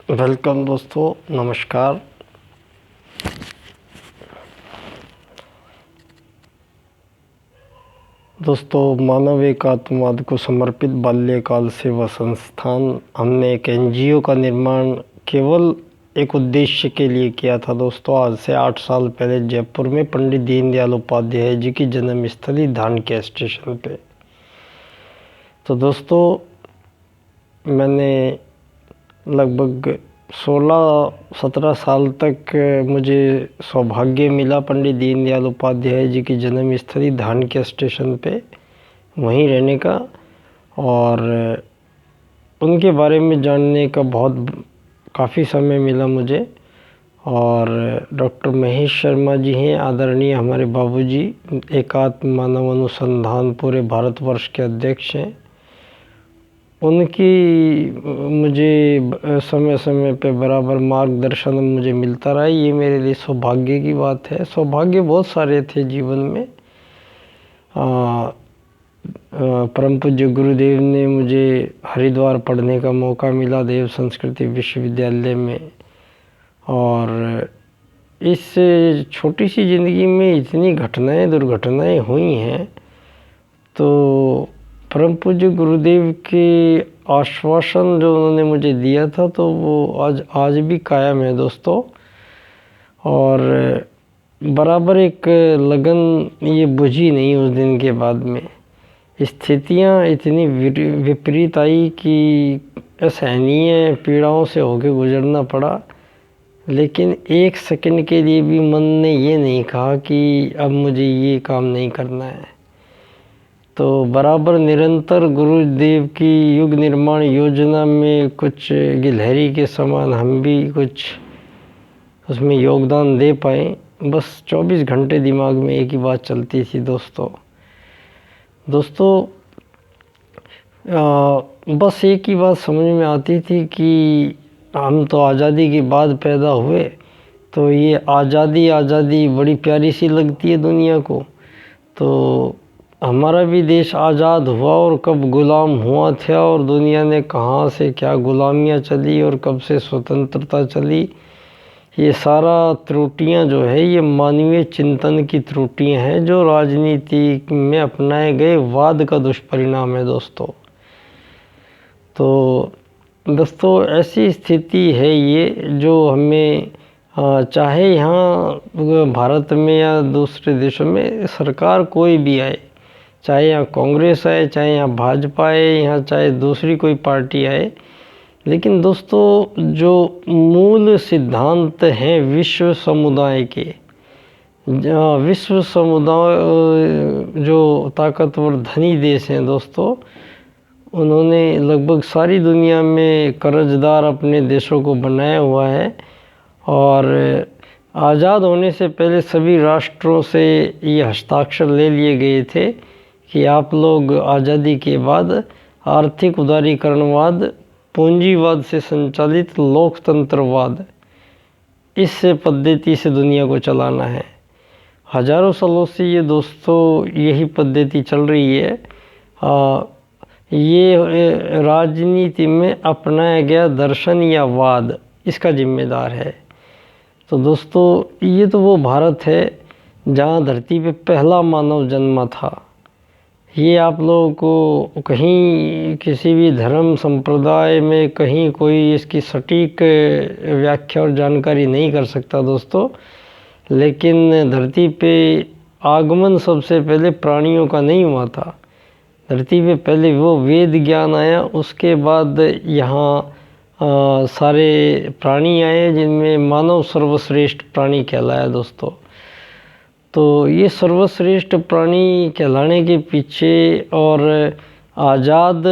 Welcome दोस्तों, नमस्कार। दोस्तों, मानव एकात्मवाद को समर्पित बाल्यकाल सेवा संस्थान हमने एक एनजीओ का निर्माण केवल एक उद्देश्य के लिए किया था। दोस्तों, आज से 8 साल पहले जयपुर में पंडित दीनदयाल उपाध्याय जी की जन्मस्थली धानक्या स्टेशन पे। तो दोस्तों, मैंने लगभग 16-17 साल तक मुझे सौभाग्य मिला पंडित दीनदयाल उपाध्याय जी की जन्मस्थली धानक्या स्टेशन पे वहीं रहने का और उनके बारे में जानने का काफ़ी समय मिला मुझे। और डॉक्टर महेश शर्मा जी हैं, आदरणीय हमारे बाबूजी, एकात्म मानव अनुसंधान पूरे भारतवर्ष के अध्यक्ष हैं। उनकी मुझे समय समय पे बराबर मार्गदर्शन मुझे मिलता रहा। ये मेरे लिए सौभाग्य की बात है। सौभाग्य बहुत सारे थे जीवन में। परम पूज्य गुरुदेव ने मुझे हरिद्वार पढ़ने का मौका मिला, देव संस्कृति विश्वविद्यालय में। और इस छोटी सी ज़िंदगी में इतनी दुर्घटनाएं हुई हैं, तो परम पूज्य गुरुदेव के आश्वासन जो उन्होंने मुझे दिया था, तो वो आज भी कायम है दोस्तों। और बराबर एक लगन ये बुझी नहीं उस दिन के बाद में। स्थितियां इतनी विपरीत आई कि असहनीय पीड़ाओं से होकर गुजरना पड़ा, लेकिन एक सेकंड के लिए भी मन ने ये नहीं कहा कि अब मुझे ये काम नहीं करना है। तो बराबर निरंतर गुरुदेव की युग निर्माण योजना में कुछ गिलहरी के समान हम भी कुछ उसमें योगदान दे पाए। बस 24 घंटे दिमाग में एक ही बात चलती थी दोस्तों। बस एक ही बात समझ में आती थी कि हम तो आज़ादी के बाद पैदा हुए, तो ये आज़ादी बड़ी प्यारी सी लगती है दुनिया को। तो हमारा भी देश आज़ाद हुआ और कब गुलाम हुआ था, और दुनिया ने कहाँ से क्या गुलामियाँ चली और कब से स्वतंत्रता चली। ये सारा त्रुटियाँ जो है, ये मानवीय चिंतन की त्रुटियाँ हैं, जो राजनीति में अपनाए गए वाद का दुष्परिणाम है दोस्तों। तो दोस्तों, ऐसी स्थिति है ये, जो हमें चाहे यहाँ भारत में या दूसरे देशों में सरकार कोई भी आए, चाहे यहाँ कांग्रेस आए, चाहे यहाँ भाजपा आए, यहाँ चाहे दूसरी कोई पार्टी आए, लेकिन दोस्तों जो मूल सिद्धांत हैं विश्व समुदाय के, विश्व समुदाय जो ताकतवर धनी देश हैं दोस्तों, उन्होंने लगभग सारी दुनिया में कर्जदार अपने देशों को बनाया हुआ है। और आज़ाद होने से पहले सभी राष्ट्रों से ये हस्ताक्षर ले लिए गए थे कि आप लोग आज़ादी के बाद आर्थिक उदारीकरणवाद, पूंजीवाद से संचालित लोकतंत्रवाद, इस पद्धति से दुनिया को चलाना है। हजारों सालों से ये दोस्तों यही पद्धति चल रही है। ये राजनीति में अपनाया गया दर्शन या वाद इसका जिम्मेदार है। तो दोस्तों, ये तो वो भारत है जहाँ धरती पे पहला मानव जन्मा था। ये आप लोगों को कहीं किसी भी धर्म संप्रदाय में कहीं कोई इसकी सटीक व्याख्या और जानकारी नहीं कर सकता दोस्तों। लेकिन धरती पे आगमन सबसे पहले प्राणियों का नहीं हुआ था। धरती पे पहले वो वेद ज्ञान आया, उसके बाद यहाँ सारे प्राणी आए, जिनमें मानव सर्वश्रेष्ठ प्राणी कहलाया दोस्तों। तो ये सर्वश्रेष्ठ प्राणी कहलाने के पीछे और आज़ाद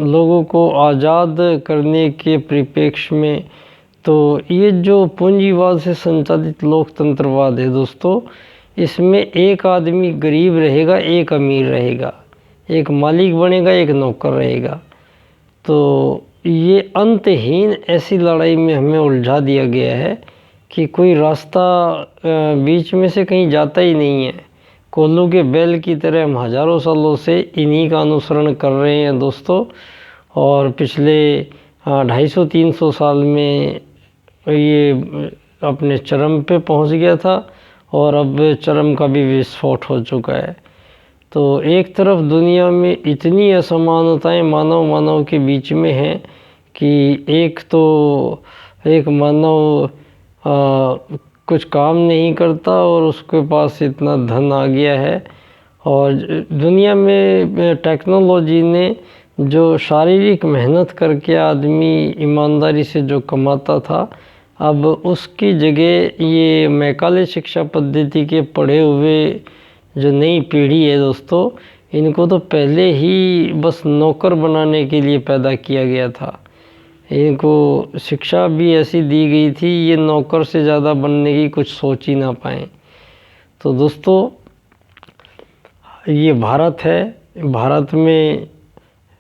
लोगों को आज़ाद करने के परिप्रेक्ष्य में, तो ये जो पूंजीवाद से संचालित लोकतंत्रवाद है दोस्तों, इसमें एक आदमी गरीब रहेगा, एक अमीर रहेगा, एक मालिक बनेगा, एक नौकर रहेगा। तो ये अंतहीन ऐसी लड़ाई में हमें उलझा दिया गया है कि कोई रास्ता बीच में से कहीं जाता ही नहीं है। कोल्हू के बैल की तरह हम हजारों सालों से इन्हीं का अनुसरण कर रहे हैं दोस्तों। और पिछले 250-300 साल में ये अपने चरम पे पहुंच गया था और अब चरम का भी विस्फोट हो चुका है। तो एक तरफ दुनिया में इतनी असमानताएं मानव के बीच में हैं कि एक मानव कुछ काम नहीं करता और उसके पास इतना धन आ गया है। और दुनिया में टेक्नोलॉजी ने जो शारीरिक मेहनत करके आदमी ईमानदारी से जो कमाता था, अब उसकी जगह ये मैकाले शिक्षा पद्धति के पढ़े हुए जो नई पीढ़ी है दोस्तों, इनको तो पहले ही बस नौकर बनाने के लिए पैदा किया गया था। इनको शिक्षा भी ऐसी दी गई थी, ये नौकर से ज़्यादा बनने की कुछ सोच ही ना पाएँ। तो दोस्तों ये भारत है। भारत में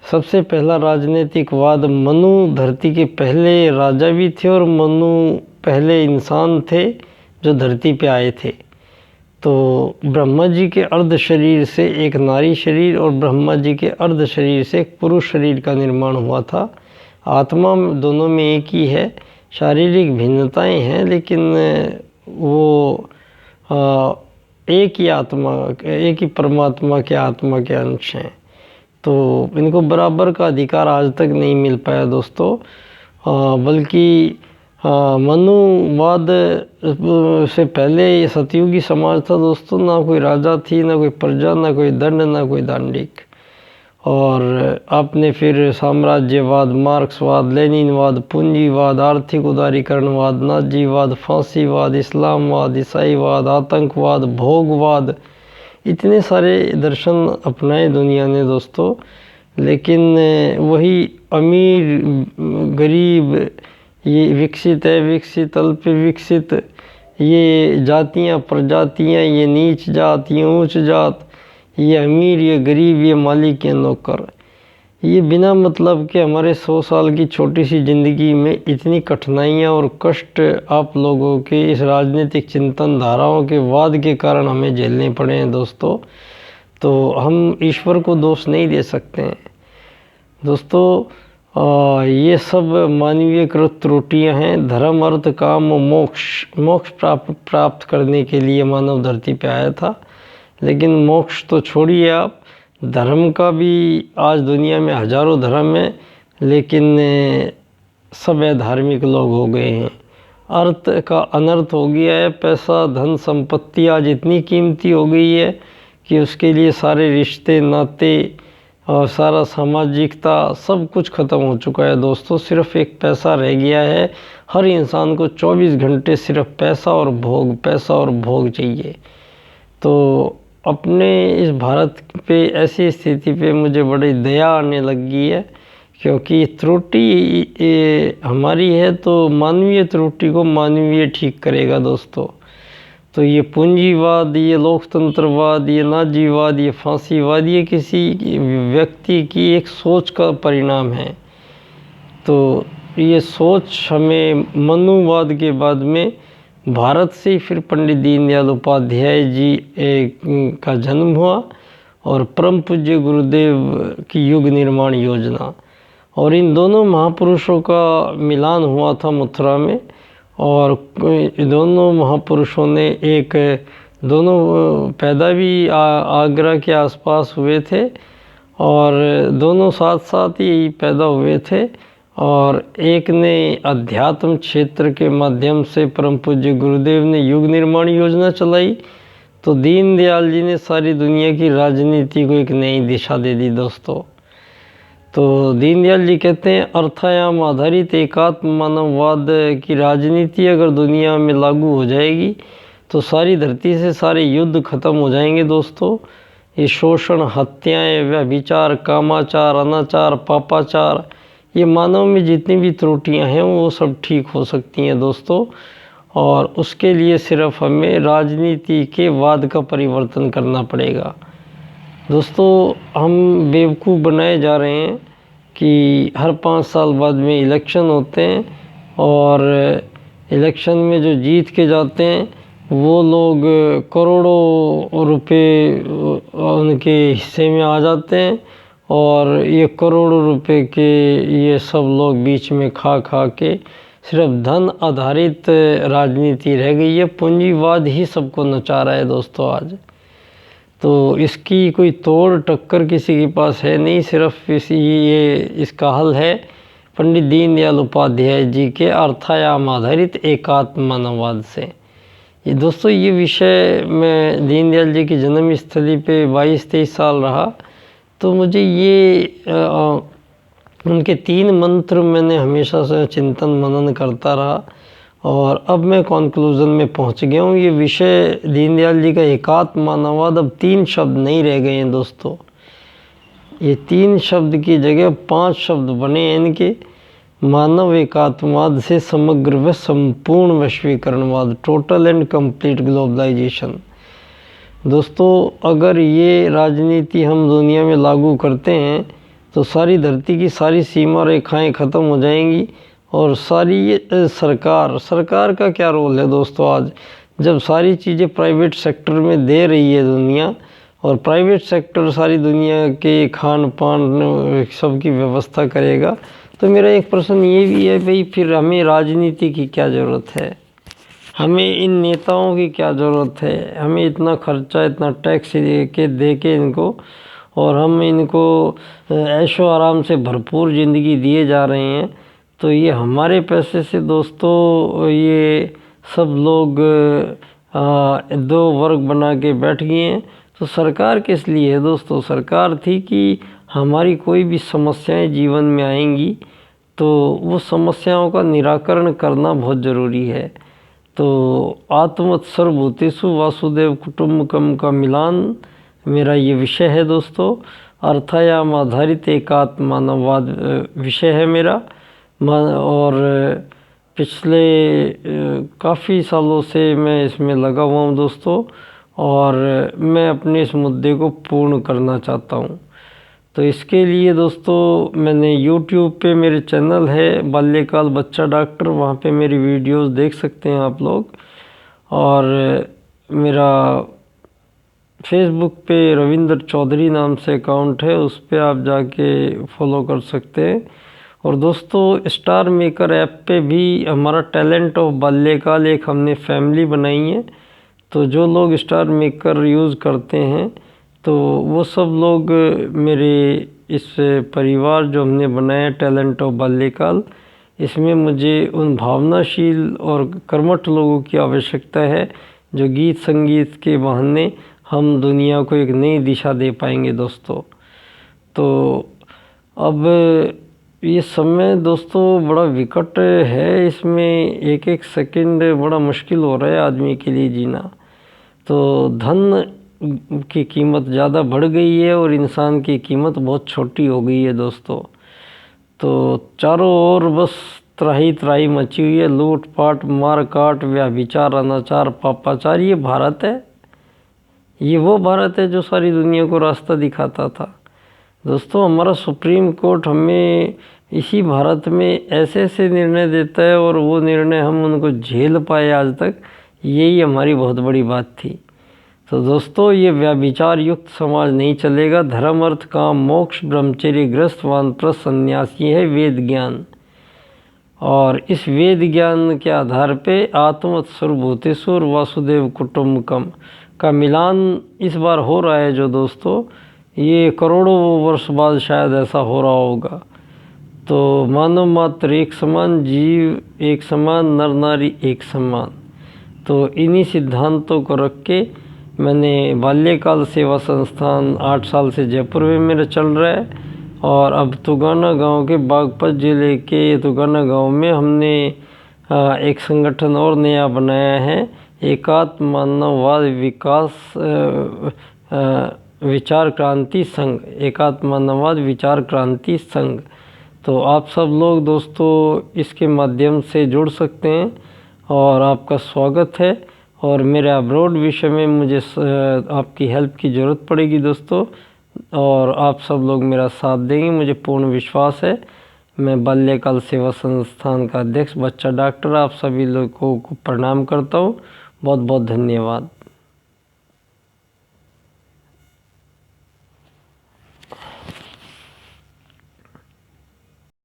सबसे पहला राजनीतिकवाद मनु धरती के पहले राजा भी थे और मनु पहले इंसान थे जो धरती पे आए थे। तो ब्रह्मा जी के अर्ध शरीर से एक नारी शरीर और ब्रह्मा जी के अर्ध शरीर से एक पुरुष शरीर का निर्माण हुआ था। आत्मा दोनों में एक ही है, शारीरिक भिन्नताएं हैं, लेकिन वो एक ही आत्मा, एक ही परमात्मा के आत्मा के अंश हैं। तो इनको बराबर का अधिकार आज तक नहीं मिल पाया दोस्तों। बल्कि मनुवाद से पहले ये सतयुगी समाज था दोस्तों। ना कोई राजा थी, ना कोई प्रजा, ना कोई दंड, ना कोई दांडिक। और आपने फिर साम्राज्यवाद, मार्क्सवाद, लेनिनवाद, पूंजीवाद, आर्थिक उदारीकरणवाद, नाजीवाद, फांसीवाद, इस्लामवाद, ईसाईवाद, आतंकवाद, भोगवाद, इतने सारे दर्शन अपनाए दुनिया ने दोस्तों। लेकिन वही अमीर गरीब, ये विकसित है विकसित, अल्प विकसित, ये जातियाँ प्रजातियाँ, ये नीच जात, ये ऊंच जात, ये अमीर, ये गरीब, ये मालिक, ये नौकर, ये बिना मतलब के हमारे 100 साल की छोटी सी ज़िंदगी में इतनी कठिनाइयाँ और कष्ट आप लोगों के इस राजनीतिक चिंतन धाराओं के वाद के कारण हमें झेलने पड़े हैं दोस्तों। तो हम ईश्वर को दोष नहीं दे सकते हैं दोस्तों। ये सब मानवीयकृत त्रुटियाँ हैं। धर्म, अर्थ, काम और मोक्ष प्राप्त करने के लिए मानव धरती पे आया था। लेकिन मोक्ष तो छोड़िए आप, धर्म का भी आज दुनिया में हजारों धर्म हैं, लेकिन सब धार्मिक लोग हो गए हैं। अर्थ का अनर्थ हो गया है। पैसा, धन, संपत्ति आज इतनी कीमती हो गई है कि उसके लिए सारे रिश्ते नाते और सारा सामाजिकता सब कुछ ख़त्म हो चुका है दोस्तों। सिर्फ एक पैसा रह गया है। हर इंसान को 24 घंटे सिर्फ पैसा और भोग चाहिए। तो अपने इस भारत पे ऐसी स्थिति पे मुझे बड़ी दया आने लगी है, क्योंकि त्रुटि हमारी है तो मानवीय त्रुटि को मानवीय ठीक करेगा दोस्तों। तो ये पूंजीवाद, ये लोकतंत्रवाद, ये नाजीवाद, ये फांसीवाद, ये किसी व्यक्ति की एक सोच का परिणाम है। तो ये सोच हमें मनुवाद के बाद में भारत से फिर पंडित दीनदयाल उपाध्याय जी का जन्म हुआ और परम पूज्य गुरुदेव की युग निर्माण योजना, और इन दोनों महापुरुषों का मिलान हुआ था मथुरा में। और दोनों महापुरुषों ने दोनों पैदा भी आगरा के आसपास हुए थे और दोनों साथ साथ ही पैदा हुए थे। और एक ने अध्यात्म क्षेत्र के माध्यम से परम पूज्य गुरुदेव ने युग निर्माण योजना चलाई, तो दीनदयाल जी ने सारी दुनिया की राजनीति को एक नई दिशा दे दी दोस्तों। तो दीनदयाल जी कहते हैं, अर्थायाम आधारित एकात्म मानववाद की राजनीति अगर दुनिया में लागू हो जाएगी तो सारी धरती से सारे युद्ध खत्म हो जाएंगे दोस्तों। ये शोषण, हत्याएं, व्यभिचार, कामाचार, अनाचार, पापाचार, ये मानव में जितनी भी त्रुटियां हैं वो सब ठीक हो सकती हैं दोस्तों। और उसके लिए सिर्फ हमें राजनीति के वाद का परिवर्तन करना पड़ेगा दोस्तों। हम बेवकूफ़ बनाए जा रहे हैं कि हर 5 साल बाद में इलेक्शन होते हैं और इलेक्शन में जो जीत के जाते हैं वो लोग करोड़ों रुपए उनके हिस्से में आ जाते हैं और ये करोड़ों रुपए के ये सब लोग बीच में खा खा के सिर्फ धन आधारित राजनीति रह गई है। पूंजीवाद ही सबको नचा रहा है दोस्तों आज। तो इसकी कोई तोड़ टक्कर किसी के पास है नहीं। सिर्फ इसका हल है पंडित दीनदयाल उपाध्याय जी के अर्थायाम आधारित एकात्म मानववाद से। ये दोस्तों ये विषय मैं दीनदयाल जी की जन्मस्थली पे 22-23 साल रहा, तो मुझे ये उनके 3 मंत्र मैंने हमेशा से चिंतन मनन करता रहा और अब मैं कॉन्क्लूज़न में पहुंच गया हूँ। ये विषय दीनदयाल जी का एकात्म मानववाद अब 3 शब्द नहीं रह गए हैं दोस्तों। ये 3 शब्द की जगह 5 शब्द बने हैं इनके। मानव एकात्मवाद से समग्र व संपूर्ण वैश्वीकरणवाद, टोटल एंड कंप्लीट ग्लोबलाइजेशन। दोस्तों अगर ये राजनीति हम दुनिया में लागू करते हैं तो सारी धरती की सारी सीमा रेखाएं ख़त्म हो जाएंगी। और सारी ये सरकार का क्या रोल है दोस्तों आज, जब सारी चीज़ें प्राइवेट सेक्टर में दे रही है दुनिया, और प्राइवेट सेक्टर सारी दुनिया के खान पान सब की व्यवस्था करेगा, तो मेरा एक प्रश्न ये भी है भाई फिर हमें राजनीति की क्या ज़रूरत है, हमें इन नेताओं की क्या ज़रूरत है। हमें इतना खर्चा इतना टैक्स दे के इनको, और हम इनको ऐशो आराम से भरपूर ज़िंदगी दिए जा रहे हैं। तो ये हमारे पैसे से दोस्तों ये सब लोग 2 वर्ग बना के बैठ गए हैं। तो सरकार किस लिए है दोस्तों? सरकार थी कि हमारी कोई भी समस्याएं जीवन में आएंगी तो वो समस्याओं का निराकरण करना बहुत ज़रूरी है। तो आत्मवत् सर्वभूतेषु वासुदेव कुटुम्बकम का मिलान मेरा ये विषय है दोस्तों। अर्थायाम आधारित एकात्म मानववाद विषय है मेरा। और पिछले काफ़ी सालों से मैं इसमें लगा हुआ हूँ दोस्तों, और मैं अपने इस मुद्दे को पूर्ण करना चाहता हूँ। तो इसके लिए दोस्तों मैंने YouTube पे मेरे चैनल है बाल्यकाल बच्चा डॉक्टर, वहाँ पे मेरी वीडियोस देख सकते हैं आप लोग। और मेरा फेसबुक पे रविंद्र चौधरी नाम से अकाउंट है, उस पर आप जाके फॉलो कर सकते हैं। और दोस्तों स्टार मेकर ऐप पे भी हमारा टैलेंट ऑफ बाल्यकाल एक हमने फैमिली बनाई है। तो जो लोग स्टार मेकर यूज़ करते हैं तो वो सब लोग मेरे इस परिवार जो हमने बनाया टैलेंट ऑफ बाल्यकाल, इसमें मुझे उन भावनाशील और कर्मठ लोगों की आवश्यकता है जो गीत संगीत के बहाने हम दुनिया को एक नई दिशा दे पाएंगे दोस्तों। तो अब ये समय दोस्तों बड़ा विकट है, इसमें एक एक सेकंड बड़ा मुश्किल हो रहा है आदमी के लिए जीना। तो धन की कीमत ज़्यादा बढ़ गई है और इंसान की कीमत बहुत छोटी हो गई है दोस्तों। तो चारों ओर बस त्राही त्राही मची हुई है, लूट पाट मार काट व्यभिचार अनाचार पापाचार। ये भारत है, ये वो भारत है जो सारी दुनिया को रास्ता दिखाता था दोस्तों। हमारा सुप्रीम कोर्ट हमें इसी भारत में ऐसे ऐसे निर्णय देता है और वो निर्णय हम उनको झेल पाए आज तक, यही हमारी बहुत बड़ी बात थी। तो दोस्तों ये व्यभिचार युक्त समाज नहीं चलेगा। धर्म अर्थ काम मोक्ष ब्रह्मचर्य ग्रस्त वानप्रस्थ संन्यास, ये है वेद ज्ञान। और इस वेद ज्ञान के आधार पे आत्मवत् सर्वभूतेषु और वासुदेव कुटुम्बकम का मिलान इस बार हो रहा है जो दोस्तों, ये करोड़ों वर्ष बाद शायद ऐसा हो रहा होगा। तो मानव मात्र एक समान, जीव एक समान, नर नारी एक समान। तो इन्हीं सिद्धांतों को रख के मैंने बाल्यकाल सेवा संस्थान 8 साल से जयपुर में मेरा चल रहा है। और अब तुगाना गांव के बागपत ज़िले के तुगाना गांव में हमने एक संगठन और नया बनाया है, एकात्म मानववाद विकास विचार क्रांति संघ, एकात्म मानववाद विचार क्रांति संघ। तो आप सब लोग दोस्तों इसके माध्यम से जुड़ सकते हैं और आपका स्वागत है। और मेरे अब्रॉड विषय में मुझे आपकी हेल्प की ज़रूरत पड़ेगी दोस्तों, और आप सब लोग मेरा साथ देंगे, मुझे पूर्ण विश्वास है। मैं बाल्यकाल सेवा संस्थान का अध्यक्ष बच्चा डॉक्टर आप सभी लोगों को प्रणाम करता हूँ। बहुत बहुत धन्यवाद।